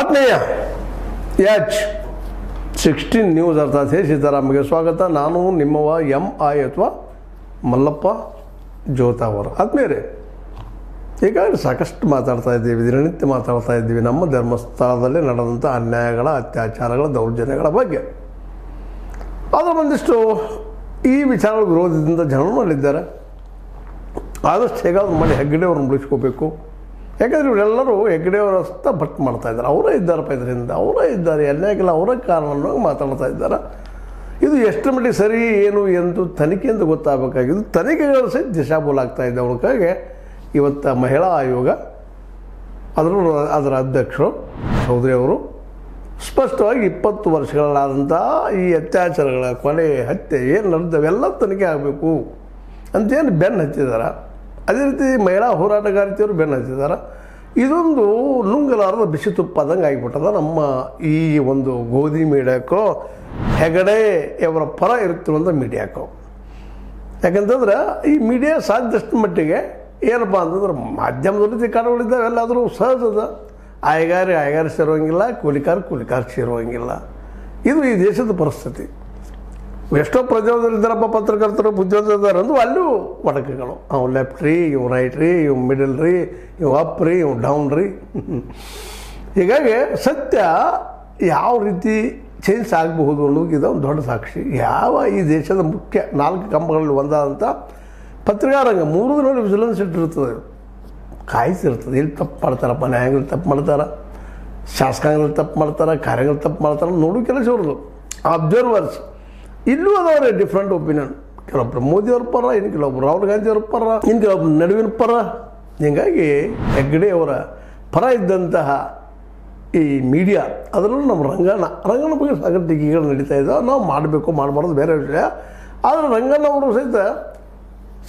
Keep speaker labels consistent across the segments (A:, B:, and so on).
A: ಆತ್ಮೀಯ H16 news ಅರ್ಥಾತ್ ಸಿದ್ದರಾಮಯ್ಯ ಸ್ವಾಗತ. ನಾನು ನಿಮ್ಮವ MI ಅಥವಾ ಮಲ್ಲಪ್ಪ ಜೋತಾವರ್. ಆತ್ಮೀಯರೇ, ಈಗಾಗಲೇ ಸಾಕಷ್ಟು ಮಾತಾಡ್ತಾ ಇದ್ದೀವಿ, ದಿನನಿತ್ಯ ಮಾತಾಡ್ತಾ ಇದ್ದೀವಿ ನಮ್ಮ ಧರ್ಮಸ್ಥಳದಲ್ಲಿ ನಡೆದಂಥ ಅನ್ಯಾಯಗಳ, ಅತ್ಯಾಚಾರಗಳ, ದೌರ್ಜನ್ಯಗಳ ಬಗ್ಗೆ. ಆದರೆ ಒಂದಿಷ್ಟು ಈ ವಿಚಾರಗಳ ವಿರೋಧದಿಂದ ಜನರಲ್ಲಿದ್ದಾರೆ. ಆದಷ್ಟು ಹೇಗಾದ್ರೂ ಮಾಡಿ ಹೆಗ್ಗಡೆಯವ್ರನ್ನ ಉಳಿಸ್ಕೋಬೇಕು. ಯಾಕಂದರೆ ಇವರೆಲ್ಲರೂ ಹೆಗ್ಗಡೆಯವರ ಬಟ್ ಮಾಡ್ತಾ ಇದ್ದಾರೆ. ಅವರೇ ಇದ್ದಾರಪ್ಪ, ಇದರಿಂದ ಅವರೇ ಇದ್ದಾರೆ, ಎಲ್ಲಕ್ಕೆಲ್ಲ ಅವರ ಕಾರಣವಾಗಿ ಮಾತಾಡ್ತಾ ಇದ್ದಾರೆ. ಇದು ಎಷ್ಟು ಮಟ್ಟಿಗೆ ಸರಿ ಏನು ಎಂದು ತನಿಖೆಯಿಂದ ಗೊತ್ತಾಗಬೇಕಾಗಿದ್ದು, ತನಿಖೆಗಳು ಸಹಿತ ದಿಶಾಭೂಲಾಗ್ತಾ ಇದ್ದ ಅವಳಿಗೆ ಇವತ್ತು ಮಹಿಳಾ ಆಯೋಗ ಅದರ ಅಧ್ಯಕ್ಷರು ಚೌಧರಿ ಅವರು ಸ್ಪಷ್ಟವಾಗಿ 20 ವರ್ಷಗಳಾದಂಥ ಈ ಅತ್ಯಾಚಾರಗಳ ಕೊಲೆ, ಹತ್ಯೆ ಏನು ನಡೆದವೆಲ್ಲ ತನಿಖೆ ಆಗಬೇಕು ಅಂತೇನು ಬೆನ್ನು ಹಚ್ಚಿದ್ದಾರೆ. ಅದೇ ರೀತಿ ಮಹಿಳಾ ಹೋರಾಟಗಾರ್ತಿಯವರು ಬೆನ್ನು ಹಚ್ಚಿದ್ದಾರೆ. ಇದೊಂದು ನುಂಗಲಾರದ ಬಿಸಿ ತುಪ್ಪದಂಗೆ ಆಗಿಬಿಟ್ಟದ ನಮ್ಮ ಈ ಒಂದು ಗೋಧಿ ಮೀಡಿಯಾಕ್ಕೋ ಹೆಗಡೆಯವರ ಪರ ಇರುತ್ತಿರುವಂಥ ಮೀಡಿಯಾಕ್ಕೋ. ಯಾಕಂತಂದ್ರೆ ಈ ಮೀಡಿಯಾ ಸಾಧ್ಯಷ್ಟು ಮಟ್ಟಿಗೆ ಏನಪ್ಪ ಅಂತಂದ್ರೆ ಮಾಧ್ಯಮದಲ್ಲಿ ಕಾರಣಗಳಿದ್ದಾವೆ, ಎಲ್ಲಾದರೂ ಸಹಜದ. ಆಯಗಾರ ಸೇರುವಂಗಿಲ್ಲ, ಕೂಲಿಕಾರ ಸೇರುವಂಗಿಲ್ಲ. ಇದು ಈ ದೇಶದ ಪರಿಸ್ಥಿತಿ. ಎಷ್ಟೋ ಪ್ರಜಾದಲ್ಲಿದ್ದಾರಪ್ಪ, ಪತ್ರಕರ್ತರು, ಬುದ್ಧಿವಂತರಿದ್ದಾರೆ ಅಂದು ಅಲ್ಲೂ ಒಡಕುಗಳು. ಅವು ಲೆಫ್ಟ್ ರೀ, ಇವು ರೈಟ್ ರೀ, ಇವು ಮಿಡಲ್ ರೀ, ಇವು ಅಪ್ ರೀ, ಇವು ಡೌನ್ ರೀ. ಹೀಗಾಗಿ ಸತ್ಯ ಯಾವ ರೀತಿ ಚೇಂಜ್ ಆಗಬಹುದು ಅನ್ನೋದಕ್ಕೆ ಇದೊಂದು ದೊಡ್ಡ ಸಾಕ್ಷಿ. ಯಾವ ಈ ದೇಶದ ಮುಖ್ಯ 4 ಕಂಬಗಳಲ್ಲಿ ಒಂದಾದಂಥ ಪತ್ರಿಕಾರಂಗ 3 ದಿನಗಳಲ್ಲಿ ವಿಜಿಲೆನ್ಸ್ ಇಟ್ಟಿರ್ತದೆ, ಕಾಯಿಸಿರ್ತದೆ. ಇಲ್ಲಿ ತಪ್ಪು ಮಾಡ್ತಾರಪ್ಪ, ನ್ಯಾಯಗಳು ತಪ್ಪು ಮಾಡ್ತಾರೆ, ಶಾಸಕಾಂಗದಲ್ಲಿ ತಪ್ಪು ಮಾಡ್ತಾರೆ, ಕಾರ್ಯಗಳು ತಪ್ಪು ಮಾಡ್ತಾರೆ, ನೋಡೋ ಕೆಲಸ ಅವ್ರದ್ದು ಅಬ್ಸರ್ವರ್ಸ್. ಇಲ್ಲೂ ಅದವ್ರೆ ಡಿಫ್ರೆಂಟ್ ಒಪಿನಿಯನ್. ಕೆಲವೊಬ್ಬರು ಮೋದಿಯವ್ರ ಪರ, ಇನ್ನು ಕೆಲವೊಬ್ರು ರಾಹುಲ್ ಗಾಂಧಿಯವ್ರ ಪರ, ಇನ್ನು ಕೆಲವೊಬ್ರು ನಡುವಿನ ಪರ. ಹೀಗಾಗಿ ಹೆಗ್ಗಡೆಯವರ ಪರ ಇದ್ದಂತಹ ಈ ಮೀಡಿಯಾ, ಅದರಲ್ಲೂ ನಮ್ಮ ರಂಗಣ್ಣ ಬಗ್ಗೆ ಸಾಕಷ್ಟು ಟೀಕೆಗಳು ನಡೀತಾ ಇದ್ದಾವೆ. ನಾವು ಮಾಡಬೇಕು ಮಾಡಬಾರ್ದು ಬೇರೆ ವಿಷಯ. ಆದರೆ ರಂಗಣ್ಣ ಅವರು ಸಹಿತ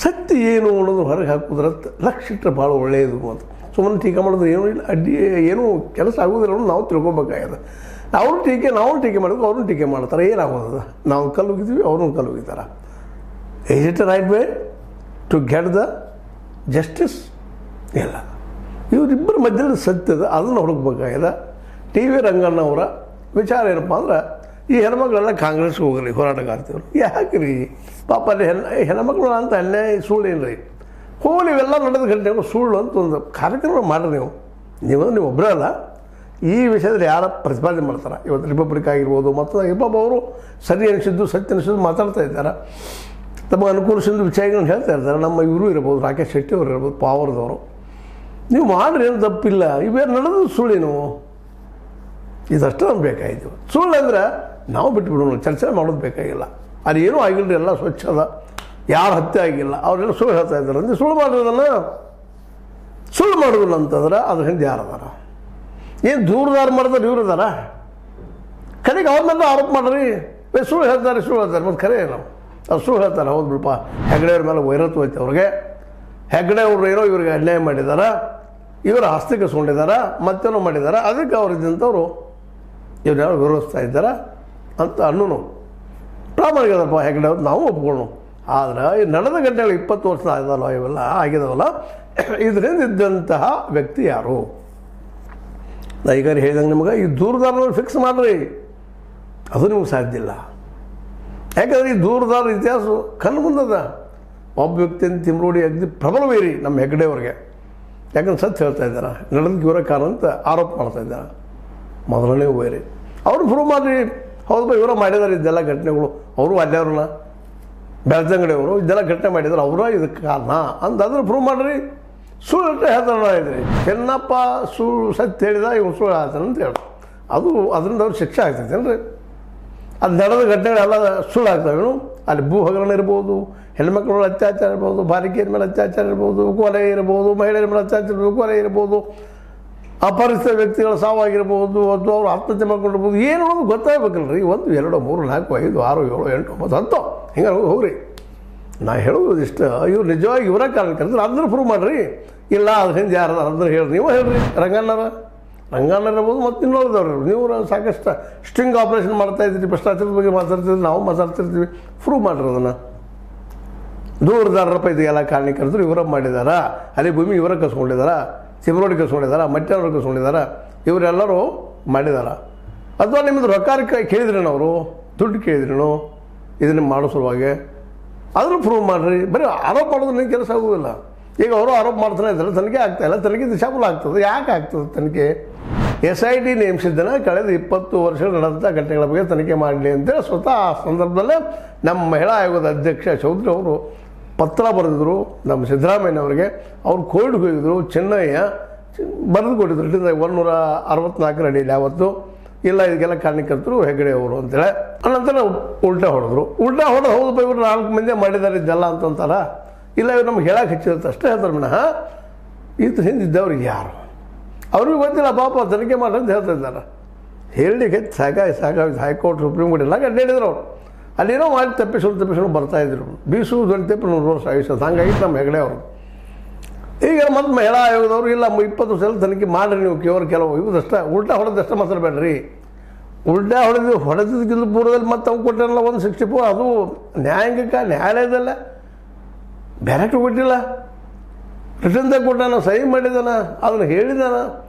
A: ಸತ್ಯ ಏನು ಅನ್ನೋದು ಹೊರಗೆ ಹಾಕೋದ್ರ ಲಕ್ಷಿಟ್ರೆ ಭಾಳ ಒಳ್ಳೆಯದು ಅಂತ. ಸುಮ್ಮನೆ ಟೀಕೆ ಮಾಡಿದ್ರೆ ಏನೂ ಇಲ್ಲ, ಏನೂ ಕೆಲಸ ಆಗೋದಿಲ್ಲ ಅನ್ನೋದು ನಾವು ತಿಳ್ಕೊಬೇಕಾಗಿದೆ. ನಾವು ಟೀಕೆ ಮಾಡಿದ್ರು, ಅವ್ರನ್ನೂ ಟೀಕೆ ಮಾಡ್ತಾರೆ, ಏನಾಗೋದು? ನಾವು ಕಲ್ಲುಗಿದ್ದೀವಿ, ಅವ್ರನ್ನೂ ಕಲ್ಲುಗಿತಾರೆ. Is it right way to get the justice? ಇಲ್ಲ. ಇವರಿಬ್ಬರ ಮಧ್ಯದಲ್ಲಿ ಸತ್ಯದ ಅದನ್ನು ಹುಡುಕ್ಬೇಕಾಗಿದೆ. ಟಿ ವಿ ರಂಗಣ್ಣವರ ವಿಚಾರ ಏನಪ್ಪ ಅಂದ್ರೆ, ಈ ಹೆಣ್ಮಕ್ಳೆಲ್ಲ ಕಾಂಗ್ರೆಸ್ಗೆ ಹೋಗಲಿ ಹೋರಾಟಗಾರ್ತಿಯವರು. ಯಾಕೆ ರೀ ಪಾಪ ಅಲ್ಲಿ ಹೆಣ್ಮಕ್ಳು ಅಂತ ಅನ್ಯಾಯ ಸುಳ್ಳು ಏನು ರೀ? ಹೋಗಲಿ, ಇವೆಲ್ಲ ನಡೆದ ಗಂಟೆ ಸುಳ್ಳು ಅಂತ ಒಂದು ಕಾರ್ಯಕ್ರಮ ಮಾಡಿರಿ. ನೀವು ಒಬ್ಬರೇ ಅಲ್ಲ, ಈ ವಿಷಯದಲ್ಲಿ ಯಾರ ಪ್ರತಿಪಾದನೆ ಮಾಡ್ತಾರೆ. ಇವತ್ತು ರಿಪಬ್ಲಿಕ್ ಆಗಿರ್ಬೋದು, ಮತ್ತು ಪಾಪ ಅವರು ಸರಿ ಅನಿಸಿದ್ದು, ಸತ್ಯ ಅನಿಸಿದ್ದು ಮಾತಾಡ್ತಾ ಇದ್ದಾರೆ. ತಮಗೆ ಅನುಕೂಲಿಸಿದ್ದು ವಿಷಯಗಳನ್ನ ಹೇಳ್ತಾ ಇರ್ತಾರೆ. ನಮ್ಮ ಇವರು ಇರ್ಬೋದು, ರಾಕೇಶ್ ಶೆಟ್ಟಿ ಅವರು ಇರ್ಬೋದು, ಪಾವರ್ದವರು. ನೀವು ಮಾಡ್ರಿ, ಏನು ತಪ್ಪಿಲ್ಲ. ಇವೇನು ನಡೆದು ಸುಳ್ಳೇನು? ಇದಷ್ಟು ನಮ್ಗೆ ಬೇಕಾಯಿತು. ಸುಳ್ಳು ಅಂದರೆ ನಾವು ಬಿಟ್ಬಿಡೋಣ, ಚರ್ಚೆ ಮಾಡೋದು ಬೇಕಾಗಿಲ್ಲ. ಅದು ಏನೂ ಆಗಿಲ್ಲ, ಎಲ್ಲ ಸ್ವಚ್ಛ ಅದ, ಯಾರು ಹತ್ಯೆ ಆಗಿಲ್ಲ. ಅವರೆಲ್ಲ ಸುಳ್ಳು ಹೇಳ್ತಾ ಇದ್ದಾರೆ ಅಂದರೆ ಸುಳ್ಳು ಮಾಡೋದನ್ನು ಸುಳ್ಳು ಮಾಡೋದಿಲ್ಲ ಅಂತಂದ್ರೆ ಅದ್ರ ಹಿಂದೆ ಯಾರದಾರ? ಏನು ದೂರದಾರ ಮಾಡಿದ್ರೆ ಇವ್ರು ಇದಾರ? ಕಡೆಗೆ ಅವ್ರನ್ನೆಲ್ಲ ಆರೋಪ ಮಾಡ್ರಿ, ಸುಳ್ಳು ಹೇಳ್ತಾರೆ ಮತ್ತು ಖರೆ ಏನು ಅವ್ರು ಸುಳ್ಳು ಹೇಳ್ತಾರೆ. ಹೌದು ಬಿಡಪ್ಪ, ಹೆಗ್ಗಡೆಯವ್ರ ಮೇಲೆ ವೈರತ್ವ ಐತೆ ಅವ್ರಿಗೆ. ಹೆಗ್ಗಡೆ ಅವರು ಏನೋ ಇವ್ರಿಗೆ ಅನ್ಯಾಯ ಮಾಡಿದ್ದಾರೆ, ಇವರ ಆಸ್ತಿ ಕಸ್ಕೊಂಡಿದ್ದಾರೆ, ಮತ್ತೇನೋ ಮಾಡಿದ್ದಾರೆ, ಅದಕ್ಕೆ ಅವ್ರು ಇದ್ದಂಥವ್ರು ಇವ್ರನ್ನೆಲ್ಲ ವಿರೋಧಿಸ್ತಾ ಇದ್ದಾರೆ ಅಂತ ಅನ್ನೋನು ಪ್ರಾಮಾಣಿಕದಪ್ಪ ಹೆಗ್ಗಡೆ ಅವ್ರು, ನಾವು ಒಪ್ಕೊಳ್ಳೋಣ. ಆದರೆ ಈ ನಡೆದ ಗಂಟೆಗಳು 20 ವರ್ಷ ಆಗಿದಲ್ಲ, ಇವೆಲ್ಲ ಆಗಿದಾವಲ್ಲ, ಇದರಿಂದ ಇದ್ದಂತಹ ವ್ಯಕ್ತಿ ಯಾರು? ಈಗ ಹೇಳಿದಂಗೆ ನಿಮಗೆ ಈ ದೂರದಾರರಲ್ಲಿ ಫಿಕ್ಸ್ ಮಾಡಿರಿ, ಅದು ನಿಮ್ಗೆ ಸಾಧ್ಯ ಇಲ್ಲ. ಯಾಕಂದರೆ ಈ ದೂರದಾರ ಇತಿಹಾಸ ಕಣ್ಣು ಮುಂದದ. ಒಬ್ಬ ವ್ಯಕ್ತಿಯನ್ನು ತಿಮ್ರೋಡಿ ಅಗ್ದಿ ಪ್ರಬಲವೇರಿ ನಮ್ಮ ಹೆಗ್ಗಡೆಯವ್ರಿಗೆ. ಯಾಕಂದ್ರೆ ಸತ್ಯ ಹೇಳ್ತಾ ಇದ್ದಾರೆ, ನಡೆದಕ್ಕೆ ಇವರ ಕಾರಣ ಅಂತ ಆರೋಪ ಮಾಡ್ತಾ ಇದ್ದಾರೆ. ಮೊದಲನೇ ಬೇರೆ ಅವ್ರು ಪ್ರೂವ್ ಮಾಡಿರಿ. ಹೌದಪ್ಪ, ಇವರ ಮಾಡಿದ್ದಾರೆ ಇದೆಲ್ಲ ಘಟನೆಗಳು, ಅವರು ಅಲ್ಲೇವ್ರನ್ನ ಬೆಳ್ತಂಗಡಿಯವರು ಇದೆಲ್ಲ ಘಟನೆ ಮಾಡಿದ್ದಾರೆ, ಅವರ ಇದಕ್ಕೆ ಕಾರಣ ಅಂತ ಅದನ್ನು ಪ್ರೂವ್ ಮಾಡಿರಿ. ಸುಳ್ಳು ಹೇಳ್ತಾನೆ ಇದ್ರಿ, ಚೆನ್ನಪ್ಪ ಸುಳ್ಳು ಸತ್ಯ ಹೇಳಿದ, ಇವ್ರು ಸುಳ್ಳು ಹೇಳ್ತಾನೆ ಅಂತ ಹೇಳಿ ಅದು ಅದರಿಂದ ಅವ್ರು ಶಿಕ್ಷೆ ಆಗ್ತೈತೆ ಏನ್ರಿ? ಅದು ನಡೆದ ಘಟನೆಗಳೆಲ್ಲ ಸುಳ್ಳು ಆಗ್ತಾವೇನು? ಅಲ್ಲಿ ಭೂ ಹಗರಣ ಇರ್ಬೋದು, ಹೆಣ್ಮಕ್ಳ ಅತ್ಯಾಚಾರ ಇರ್ಬೋದು, ಬಾಲಿಕೆಯರ ಮೇಲೆ ಅತ್ಯಾಚಾರ ಇರ್ಬೋದು, ಕೊಲೆ ಇರ್ಬೋದು, ಮಹಿಳೆಯರ ಮೇಲೆ ಅತ್ಯಾಚಾರ ಇರ್ಬೋದು, ಕೊಲೆ ಇರ್ಬೋದು, ಅಪರಿಚಿತ ವ್ಯಕ್ತಿಗಳ ಸಾವಾಗಿರ್ಬೋದು, ಅಥವಾ ಅವ್ರು ಆತ್ಮಹತ್ಯೆ ಮಾಡ್ಕೊಂಡಿರ್ಬೋದು. ಏನು ಅನ್ನೋದು ಗೊತ್ತಾಗಬೇಕಲ್ರಿ. 1 2 3 4 5 6 7 8 9 10 ಹಿಂಗೆ ಹೋಗ್ರಿ. ನಾ ಹೇಳೋದು ಇಷ್ಟ, ಇವ್ರು ನಿಜವಾಗಿ ಇವರ ಕಾರಣ ಕರೆದ್ರೆ ಅದನ್ನು ಪ್ರೂವ್ ಮಾಡಿರಿ. ಇಲ್ಲ ಅದು ಹಿಂದೆ ಯಾರು ಅದನ್ನು ಹೇಳ್ರಿ, ನೀವು ಹೇಳ್ರಿ. ರಂಗಣ್ಣ ಇರ್ಬೋದು, ಮತ್ತು ಇನ್ನೋದವ್ರು ನೀವು ಸಾಕಷ್ಟು ಸ್ಟಿಂಗ್ ಆಪ್ರೇಷನ್ ಮಾಡ್ತಾಯಿದ್ರಿ, ಭ್ರಷ್ಟಾಚಾರದ ಬಗ್ಗೆ ಮಾತಾಡ್ತಿದ್ರಿ, ನಾವು ಮಾತಾಡ್ತಿರ್ತೀವಿ. ಪ್ರೂವ್ ಮಾಡಿರಿ ಅದನ್ನು. ದೂರದಾರರಪ್ಪ ಇದೆಲ್ಲ ಕಾರಣಕರ್ತರು ಇವರ ಮಾಡಿದಾರ, ಅಲ್ಲಿ ಭೂಮಿ ಇವರ ಕಸ್ಕೊಂಡಿದಾರ, ಸಿಮರೋಡಿ ಕಸ್ಕೊಂಡಿದಾರ, ಮಟ್ಟವ್ರು ಕಸ್ಕೊಂಡಿದಾರ. ಇವರೆಲ್ಲರೂ ಮಾಡಿದಾರ ಅಥವಾ ನಿಮ್ಮದು ರೊಕ್ಕ ಕೇಳಿದ್ರೇನು ಅವರು ದುಡ್ಡು ಕೇಳಿದ್ರೇನು ಇದನ್ನು ಮಾಡೋ ಸಲುವಾಗಿ ಅದನ್ನು ಪ್ರೂವ್ ಮಾಡಿರಿ. ಬರೀ ಆರೋಪ ಮಾಡೋದು ನಿಮಗೆ ಕೆಲಸ ಆಗೋದಿಲ್ಲ. ಈಗ ಅವರು ಆರೋಪ ಮಾಡ್ತಾನೆ ಇದ್ದಾರೆ, ತನಿಖೆ ಆಗ್ತಾಯಿಲ್ಲ, ತನಿಖೆ ದಿಶಾಫಲ ಆಗ್ತದೆ. ಯಾಕೆ ಆಗ್ತದೆ ತನಿಖೆ? SIT ನೇಮಿಸಿದ್ದನ್ನು ಕಳೆದ 20 ವರ್ಷಗಳು ನಡೆದಂಥ ಘಟನೆಗಳ ಬಗ್ಗೆ ತನಿಖೆ ಮಾಡಲಿ ಅಂತೇಳಿ ಸ್ವತಃ ಆ ಸಂದರ್ಭದಲ್ಲೇ ನಮ್ಮ ಮಹಿಳಾ ಆಯೋಗದ ಅಧ್ಯಕ್ಷ ಚೌಧರಿ ಅವರು ಪತ್ರ ಬರೆದಿದ್ರು ನಮ್ಮ ಸಿದ್ದರಾಮಯ್ಯನವರಿಗೆ. ಅವ್ರು ಕೋರ್ಟ್ಗೆ ಹೋಗಿದ್ರು. ಚೆನ್ನಯ್ಯ ಬರೆದು ಕೊಟ್ಟಿದ್ರು 164 ಅಡಿಯಲ್ಲಿ ಯಾವತ್ತು ಇಲ್ಲ ಇದಕ್ಕೆಲ್ಲ ಕಾರಣಕರ್ತರು ಹೆಗಡೆ ಅವರು ಅಂತೇಳಿ. ಅನಂತರ ಉಲ್ಟಾ ಹೊಡೆದ್ರು. ಹೌದು ಇವರು 4 ಮಂದಿ ಮಾಡಿದ್ದಾರೆ ಇದೆಲ್ಲ ಅಂತಂತಾರ. ಇಲ್ಲ ಇವ್ರು ನಮ್ಗೆ ಹೇಳಕ್ಕೆ ಹಚ್ಚಿರುತ್ತೆ ಅಷ್ಟೇ ಹೇಳ್ತಾರೆ ವಿನಃ ಈತ ಹಿಂದಿದ್ದವ್ರಿಗೆ ಯಾರು ಅವ್ರಿಗೂ ಗೊತ್ತಿಲ್ಲ. ಪಾಪ ತನಿಖೆ ಮಾಡಿ ಅಂತ ಹೇಳ್ತಾ ಇದ್ದಾರೆ. ಹೇಳಲಿಕ್ಕೆ ಸಾಕಾಗಿ ಹೈಕೋರ್ಟ್ ಸುಪ್ರೀಂ ಕೋರ್ಟ್ ಎಲ್ಲ ಅಡ್ಡಾಡಿದ್ರು ಅವರು. ಅಲ್ಲೇನೋ ಮಾಡಿ ತಪ್ಪಿಸ್ಕೊಂಡು ಬರ್ತಾಯಿದ್ರು. ಬೀಸುವುದು ದೊಡ್ಡ ತಪ್ಪು 100 ವರ್ಷ ಆಯುಷ್ಯ. ಹಂಗಾಗಿ ನಮ್ಮ ಹೆಗಡೆ ಅವರು ಈಗ ಮತ್ತು ಮಹಿಳಾ ಆಯೋಗದವರು ಇಲ್ಲ 20 ವರ್ಷ ತನಿಖೆ ಮಾಡಿರಿ ನೀವು ಕೆಲವು ಇವದಷ್ಟೇ ಉಲ್ಟಾ ಹೊಡೆದಷ್ಟೇ ಮಾತಾಡಬೇಡ್ರಿ. ಉಲ್ಟಾ ಹೊಡೆದಿದ್ದಕ್ಕಿಂತ ಪೂರ್ವದಲ್ಲಿ ಮತ್ತೆ ಅವ್ನು ಕೊಟ್ಟಿರಲ್ಲ 164 ಅದು ನ್ಯಾಯಾಲಯದಲ್ಲ ಬೇರೆ ಕೊಟ್ಟಿಲ್ಲ. ರಿಟರ್ನ್ದಾಗ ಕೊಟ್ಟಾನ, ಸಹಿ ಮಾಡಿದಾನ, ಅದನ್ನು ಹೇಳಿದಾನ.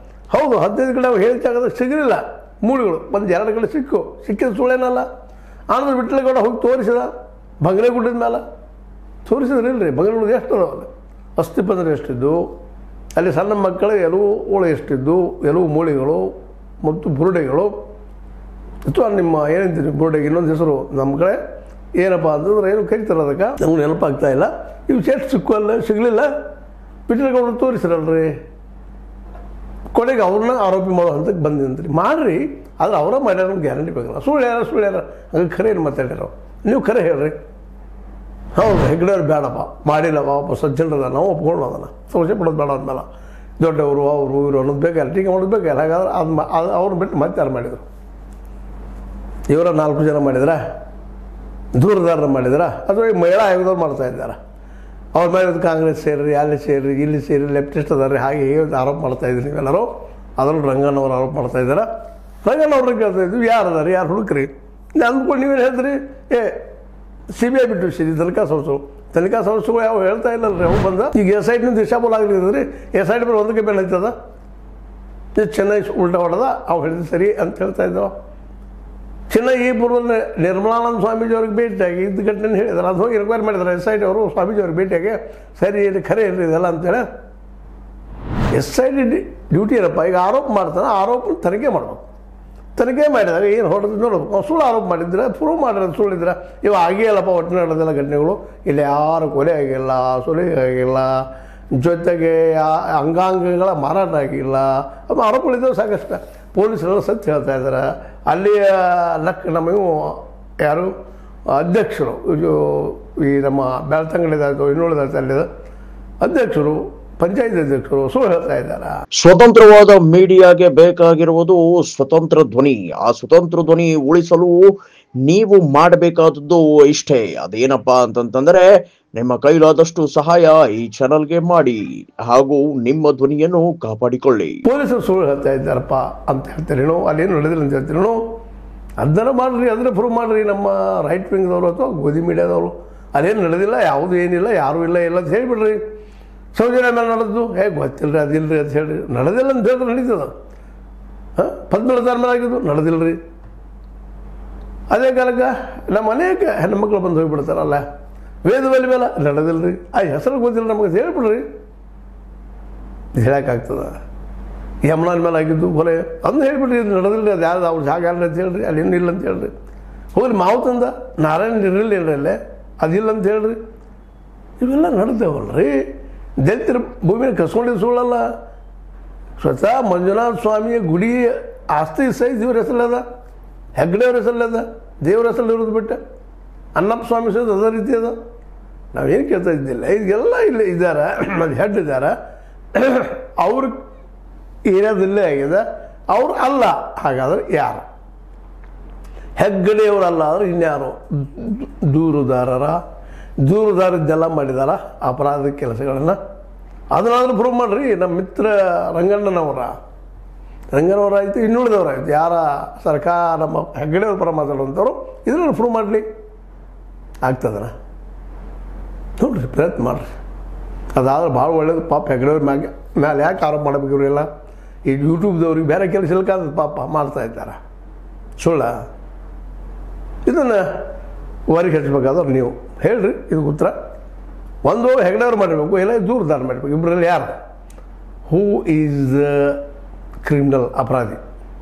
A: ಹೌದು 15 ಕಡೆ ಹೇಳಿದಾಗ ಸಿಗಲಿಲ್ಲ ಮೂಳೆಗಳು, 1-2 ಕಡೆ ಸಿಕ್ಕಿದ ಸುಳ್ಳೇನಲ್ಲ. ಆನಂದ ಬಿಟ್ಟಲಗೌಡ ಹೋಗಿ ತೋರಿಸಿದ ಬಂಗಲೆಗುಡ್ಡದ ಮೇಲೆ ತೋರಿಸಿದ್ರೆ ಇಲ್ಲರಿ. ಬಂಗಲೆಗುಡ್ಡ ಎಷ್ಟು ಅದಾವಲ್ಲ, ಅಸ್ಥಿಪಂಜರ ಎಷ್ಟಿದ್ದು, ಅಲ್ಲಿ ಸಣ್ಣ ಮಕ್ಕಳ ಎಲುವುಗಳು ಎಷ್ಟಿದ್ದು, ಎಲುವು ಮೂಳೆಗಳು ಮತ್ತು ಬುರುಡೆಗಳು. ಅಥವಾ ನಿಮ್ಮ ಏನಂತೀರಿ ಬುರುಡೆಗೆ ಇನ್ನೊಂದು ಹೆಸರು ನಮ್ಮ ಕಡೆ ಏನಪ್ಪ ಅಂತಂದ್ರೆ ಏನು ಕರಿತಾರೆ ಅದಕ್ಕೆ ನಮ್ಗೆ ನೆನಪಾಗ್ತಾ ಇಲ್ಲ. ಇವು ಎಷ್ಟು ಸಿಗಲಿಲ್ಲ. ಬಿಟ್ಟಲಗೌಡರು ತೋರಿಸಿರಲ್ರಿ. ಕೊನೆಗೆ ಅವ್ರನ್ನ ಆರೋಪಿ ಮಾಡೋ ಹಂತಕ್ಕೆ ಬಂದಿಂದ್ರಿ. ಮಾಡಿರಿ, ಆದರೆ ಅವರ ಮಾಡ್ಯಾರ ಗ್ಯಾರಂಟಿ ಬೇಕಲ್ಲ. ಸುಳ್ಳು ಯಾರ ಹಂಗೆ ಖರೆ ಏನು ಮಾತಾಡ್ಯಾರ ನೀವು ಖರೆ ಹೇಳ್ರಿ. ಹೌದು ಹೆಗ್ಡೆಯವ್ರು ಬೇಡಪ್ಪ ಮಾಡಿಲ್ಲ ಪಾಪ ಸಜ್ಜನರದ ನಾವು ಒಪ್ಕೊಂಡು ಅದನ್ನು ಸಂಶಯ ಪಡೋದು ಬೇಡ ಅಂದಮೇಲೆ ದೊಡ್ಡವರು ಅವರು ಇವರು ಅನ್ನೋದು ಬೇಕಲ್ಲ, ಟೀಕೆ ಮಾಡೋದು ಬೇಕಲ್ಲ. ಹಾಗಾದ್ರೆ ಅದು ಅವ್ರು ಬಿಟ್ಟು ಮತ್ತೆ ಯಾರು ಮಾಡಿದರು? ಇವರ 4 ಜನ ಮಾಡಿದ್ರ, ದೂರದಾರರು ಮಾಡಿದ್ರ, ಅಥವಾ ಈ ಮಹಿಳಾ ಆಯೋಗದವ್ರು ಮಾಡ್ತಾ ಇದ್ದಾರೆ. ಅವ್ರ ಮೇಲೆ ಕಾಂಗ್ರೆಸ್ ಸೇರಿ, ಅಲ್ಲಿ ಸೇರಿ, ಇಲ್ಲಿ ಸೇರಿ, ಲೆಫ್ಟಿಸ್ಟ್ ಅದಾರೆ, ಹಾಗೆ ಆರೋಪ ಮಾಡ್ತಾಯಿದ್ರಿ ನೀವೆಲ್ಲರೂ. ಅದರಲ್ಲಿ ರಂಗಣ್ಣವ್ರು ಆರೋಪ ಮಾಡ್ತಾಯಿದ್ದಾರೆ. ರಂಗಣ್ಣವ್ರಿಗೆ ಕೇಳ್ತಾ ಇದ್ವಿ ಯಾರು ಅದಾರೆ, ಯಾರು ಹುಡುಕ್ರಿ ಅಂದ್ಕೊಂಡು ನೀವೇನು ಹೇಳ್ತೀರಿ? CBI ಬಿಟ್ಟು ತನಿಖಾ ಸಂಸ್ಥೆಗಳು ಯಾವ ಹೇಳ್ತಾ ಇಲ್ಲಲ್ರಿ. ಅವು ಬಂದ ಈಗ SIT ದಿಶಾಬೋಲ್ ಆಗಲಿದ್ರಿ. SIT ಮೇಲೆ ಒಂದಕ್ಕೆ ಬೆಲೆ ಹತ್ತದ ಚೆನ್ನೈ ಉಲ್ಟಾ ಹೊಡೆದ ಅವು ಹೇಳಿದ್ರು ಸರಿ ಅಂತ ಹೇಳ್ತಾ ಇದ್ದವ. ಚೆನ್ನೈ ಈ ಪೂರ್ವದಲ್ಲಿ ನಿರ್ಮಲಾನಂದ ಸ್ವಾಮೀಜಿಯವ್ರಿಗೆ ಭೇಟಿಯಾಗಿ ಇದ್ದ ಘಟನೆ ಹೇಳಿದಾರೆ. ಅದು ಹೋಗಿ ರಿಕ್ವೈರ್ ಮಾಡಿದ್ದಾರೆ SIT ಅವರು ಸ್ವಾಮೀಜಿಯವ್ರಿಗೆ ಭೇಟಿಯಾಗಿ ಸರಿ ಇದು ಖರೆ ಇರಲಿ ಇದೆಲ್ಲ ಅಂತೇಳಿ. SIT ಡ್ಯೂಟಿ ಏನಪ್ಪ, ಈಗ ಆರೋಪ ಮಾಡ್ತಾನೆ, ಆರೋಪ ತನಿಖೆ ಮಾಡ್ಬೇಕು. ತನಿಖೆ ಮಾಡಿದಾಗ ಏನು ಹೊಡೆದು ನೋಡ್ಬೇಕು. ಅವ್ರು ಸುಳ್ಳು ಆರೋಪ ಮಾಡಿದ್ರೆ ಪ್ರೂವ್ ಮಾಡಿರೋದು ಸುಳ್ಳಿದ್ರೆ ಇವು ಆಗಿಲ್ಲಪ್ಪ ಒಟ್ಟಿನ ನಡೆದಿಲ್ಲ ಘಟನೆಗಳು. ಇಲ್ಲಿ ಯಾರು ಕೊಲೆ ಆಗಿಲ್ಲ, ಸುಲಿಗೆ ಆಗಿಲ್ಲ, ಜೊತೆಗೆ ಅಂಗಾಂಗಗಳ ಮಾರಾಟ ಆಗಿಲ್ಲ, ಅದು ಆರೋಪಗಳಿದ್ದಾವೆ ಸಾಕಷ್ಟು. ಪೊಲೀಸರೆಲ್ಲ ಸತ್ಯ ಹೇಳ್ತಾ ಇದ್ದಾರೆ. ಅಲ್ಲಿಯ ನಮ್ಮ ಯಾರು ಅಧ್ಯಕ್ಷರು ಈ ನಮ್ಮ ಬೆಳ್ತಂಗಡಿದಾಯ್ತು ಇನ್ನುಳಿದಾಯ್ತು ಅಲ್ಲಿದ ಅಧ್ಯಕ್ಷರು, ಪಂಚಾಯತ್ ಅಧ್ಯಕ್ಷರು ಸುಳ್ಳು ಹೇಳ್ತಾ ಇದ್ದಾರೆ.
B: ಸ್ವತಂತ್ರವಾದ ಮೀಡಿಯಾಗೆ ಬೇಕಾಗಿರುವುದು ಸ್ವತಂತ್ರ ಧ್ವನಿ. ಆ ಸ್ವತಂತ್ರ ಧ್ವನಿ ಉಳಿಸಲು ನೀವು ಮಾಡಬೇಕಾದದ್ದು ಇಷ್ಟೇ. ಅದೇನಪ್ಪಾ ಅಂತಂತಂದ್ರೆ ನಿಮ್ಮ ಕೈಲಾದಷ್ಟು ಸಹಾಯ ಈ ಚಾನಲ್ಗೆ ಮಾಡಿ ಹಾಗೂ ನಿಮ್ಮ ಧ್ವನಿಯನ್ನು ಕಾಪಾಡಿಕೊಳ್ಳಿ.
A: ಪೊಲೀಸರು ಸುಳ್ಳು ಹೇಳ್ತಾ ಇದ್ದಾರಪ್ಪ ಅಂತ ಹೇಳ್ತೀರೇನೋ, ಅಲ್ಲೇನು ನಡೆದಿಲ್ಲ ಅಂತ ಹೇಳ್ತೀರೇನೋ, ಅದನ್ನ ಮಾಡ್ರಿ, ಅದನ್ನ ಪ್ರೂವ್ ಮಾಡ್ರಿ. ನಮ್ಮ ರೈಟ್ ವಿಂಗ್ದವರು ಅಥವಾ ಗೋಧಿ ಮೀಡಿಯಾದವರು ಅಲ್ಲೇನು ನಡೆದಿಲ್ಲ, ಯಾವುದು ಏನಿಲ್ಲ, ಯಾರೂ ಇಲ್ಲ ಅಂತ ಹೇಳಿಬಿಡ್ರಿ. ಸೌಜನ್ಯ ಮೇಲೆ ನಡೆದು ಗೊತ್ತಿಲ್ಲರಿ, ಅದಿಲ್ಲರಿ ಅಂತ ಹೇಳ್ರಿ. ನಡೆದಿಲ್ಲ ಅಂತ ಹೇಳಿದ್ರೆ ನಡೀತದ. ಪದ್ಮಲತಾರ ಮೇಲೆ ಆಗಿದ್ದು ನಡೆದಿಲ್ಲರಿ. ಅದೇ ಕಾಲಕ್ಕೆ ನಮ್ಮ ಅನೇಕ ಹೆಣ್ಮಕ್ಳು ಬಂದು ಹೋಗಿಬಿಡ್ತಾರಲ್ಲ, ವೇದವಲ್ಲಿ ಮೇಲೆ ನಡೆದಿಲ್ಲರಿ. ಆ ಹೆಸರು ಗೊತ್ತಿಲ್ಲ ನಮಗೆ ಹೇಳ್ಬಿಡ್ರಿ, ಹೇಳೋಕ್ಕಾಗ್ತದ. ಯಮುನಾನ್ ಮೇಲೆ ಆಗಿದ್ದು ಕೊಲೆ ಅದನ್ನ ಹೇಳ್ಬಿಡ್ರಿ, ಇದು ನಡೆದಿಲ್ಲರಿ, ಅದು ಯಾವ್ದು ಅವ್ರ ಜಾಗ ಅಲ್ಲ ಅಂತ ಹೇಳ್ರಿ, ಅಲ್ಲಿ ಇನ್ನೂ ಇಲ್ಲ ಅಂತ ಹೇಳ್ರಿ. ಹೋಗ್ರಿ ಮಾವು ತಂದ ನಾರಾಯಣ ಇರಲಿ ಅಲ್ಲೇ ಅದಿಲ್ಲ ಅಂತ ಹೇಳ್ರಿ. ಇವೆಲ್ಲ ನಡೆದೇವಲ್ರಿ. ದಲಿತರ ಭೂಮಿನ ಕಸ್ಕೊಂಡಿದ್ದು ಸುಳ್ಳಲ್ಲ. ಸ್ವತಃ ಮಂಜುನಾಥ ಸ್ವಾಮಿಯ ಗುಡಿ ಆಸ್ತಿ ಸಹಿತ ಇವ್ರ ಹೆಸರಲ್ಲದ, ಹೆಗ್ಡೆಯವ್ರ ಹೆಸರಲ್ಲದ, ದೇವ್ರ ಹೆಸರಲ್ಲಿ ಇರೋದು ಬಿಟ್ಟು ಅನ್ನಪ್ಪ ಸ್ವಾಮಿ ಸಹಿತ ಅದೇ ರೀತಿ ಅದ. ನಾವೇನು ಕೇಳ್ತಾ ಇದ್ದಿಲ್ಲ. ಇದೆಲ್ಲ ಇಲ್ಲೇ ಇದ್ದಾರೆ, ಅದು ಹೆಡ್ ಇದ್ದಾರೆ, ಅವ್ರ ಏರಿಯಾದಲ್ಲೇ ಆಗಿದೆ, ಅವರು ಅಲ್ಲ. ಹಾಗಾದ್ರೆ ಯಾರು? ಹೆಗ್ಗಡೆಯವರಲ್ಲ ಅಂದ್ರೆ ಇನ್ಯಾರು? ದೂರುದಾರದ್ದೆಲ್ಲ ಮಾಡಿದಾರ ಅಪರಾಧ ಕೆಲಸಗಳನ್ನು. ಅದನ್ನಾದ್ರೂ ಪ್ರೂವ್ ಮಾಡಿರಿ. ನಮ್ಮ ಮಿತ್ರ ರಂಗನವರಾಯಿತು, ಇನ್ನುಳಿದವರಾಯಿತು, ಯಾರ ಸರ್ಕಾರ ನಮ್ಮ ಹೆಗ್ಗಡೆಯವ್ರ ಪರ ಮಾತಾಡುವಂಥವ್ರು ಇದನ್ನು ಪ್ರೂವ್ ಮಾಡಲಿ. ಆಗ್ತದನ ನೋಡ್ರಿ, ಪ್ರಯತ್ನ ಮಾಡಿರಿ. ಅದಾದ್ರೆ ಭಾಳ ಒಳ್ಳೇದು. ಪಾಪ ಹೆಗ್ಗಡೆಯವ್ರ ಮ್ಯಾಲೆ ಯಾಕೆ ಆರೋಪ ಮಾಡಬೇಕು? ಇವರೆಲ್ಲ ಈ ಯೂಟ್ಯೂಬ್ದವ್ರಿಗೆ ಬೇರೆ ಕೆಲಸ ಇಲ್ಕಾದ ಪಾಪ ಮಾಡ್ತಾ ಇದ್ದಾರೆ. ಸುಳ್ಳ ಇದನ್ನು ಹೊರಗೆ ಹಚ್ಚಬೇಕಾದ್ರೆ ನೀವು ಹೇಳ್ರಿ ಇದು ಉತ್ತರ. ಒಂದು ಹೆಗ್ಡೆಯವ್ರು ಮಾಡಿರಬೇಕು, ಇಲ್ಲ ದೂರದಾರ ಮಾಡಬೇಕು. ಇಬ್ಬರಲ್ಲಿ ಯಾರು ಹೂ ಈಸ್ ಕ್ರಿಮಿನಲ್ ಅಪರಾಧಿ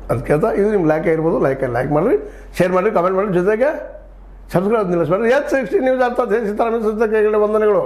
A: ಅಂತ ಕೇಳ್ತಾ ಇದು ನಿಮ್ಮ ಲೈಕ್ ಇರ್ಬೋದು. ಲೈಕ್ ಮಾಡಿರಿ, ಶೇರ್ ಮಾಡಿರಿ, ಕಾಮೆಂಟ್ ಮಾಡಿರಿ, ಜೊತೆಗೆ ಸಬ್ಸ್ಕ್ರೈಬ್ ನಿಲ್ಲಿಸ್ಬೇಡ್ರಿ. ಎಚ್ 60 ನ್ಯೂಸ್ ಅರ್ಥ ಸಿತಾರಾಮ ವಂದನೆಗಳು.